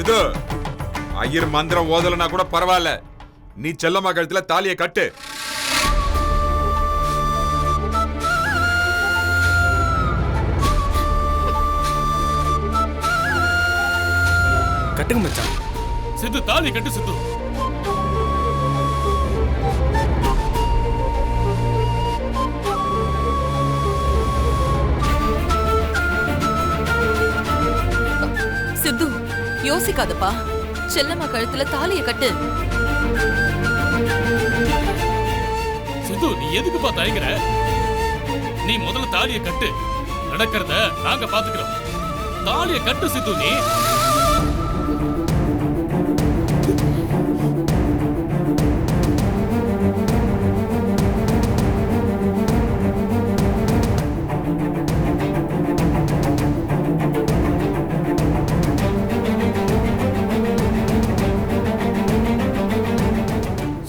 சிது, ஐயர் மந்திரம் ஓதலனா கூட பரவாயில்ல, நீ செல்லம்மா கழுத்துல தாலியை கட்டு. கட்டுங்க மச்சான். சித்து தாலி கட்டு சித்து. சித்து, யோசிக்காதப்பா. செல்லம்மா கழுத்துல தாலியை கட்டு. சித்து, நீ எதுக்குப்பா தயங்குற? நீ முதல்ல தாலியை கட்டு. நடக்கிறத நாங்க பாத்துக்கிறோம். தாலியை கட்டு சித்து. நீ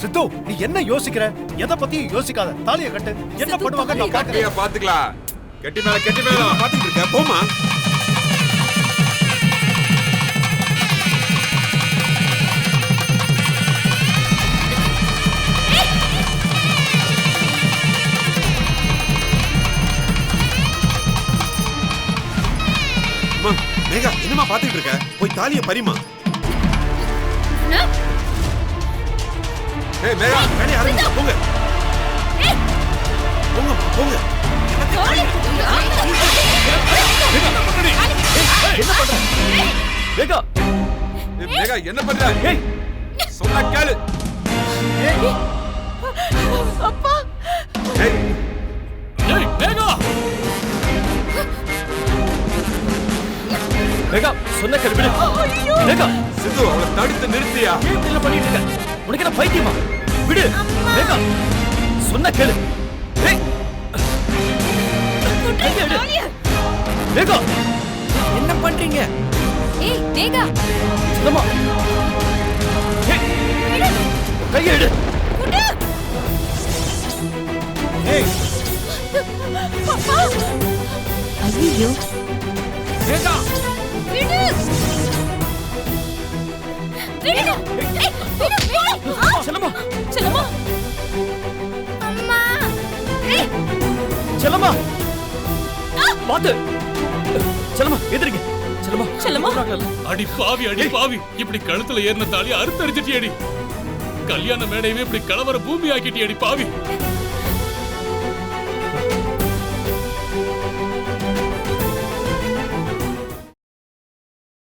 சித்து, நீ என்ன யோசிக்கிற? எதை பத்தியும் யோசிக்காத, தாலியை கட்டு. என்ன சித்து, பண்ணுவாங்க நான் கட்டியா பாக்குறேன். பாத்துக்கலாம். கெட்டி மேல பாத்துட்டு இருக்க, போமா. மேகா, என்னமா பாத்துட்டு இருக்க? போய் தாலியை பறிமா. ஏய் மேகா, வேலைய ஆரம்பிங்க, போங்க. போங்க போங்க. என்ன பண்ற? வேகா, ஏய் மேகா, என்ன பண்ற? ஏய், சொன்னா கேளு. அப்பா, ஏய், ஏய் வேகா, வேகா, சொன்ன கேளு, விடு. வேகா, சித்து, அவளை தடுத்து நிறுத்தியா? ஏன் இப்படி எல்லாம் பண்ணிட்டு இருக்க? உனக்கு என்ன பைத்தியமா? விடு. வேகா, சொன்ன கேளு. ஏய், கையை எடு. வேகா, என்ன பண்றீங்க? ஏய் வேகா, செல்லம்மா, ஏய், கையை எடு. ஏய், அப்பா. ஐயோ, வேகா, விடு. விடு. ஏய், விடு, விடு. செல்லம்மா, செல்லம்மா. அம்மா. ஏய், செல்லம்மா, பாத்து. செல்லம்மா, எதிரிங்க. செல்லம்மா, செல்லம்மா. அடி பாவி, அடி பாவி. இப்படி கழுத்துல ஏறின தாலி அறுத்தறிச்சிட்டியடி. கல்யாண மேடையவே இப்படி கலவர பூமி ஆக்கிட்டியடி பாவி.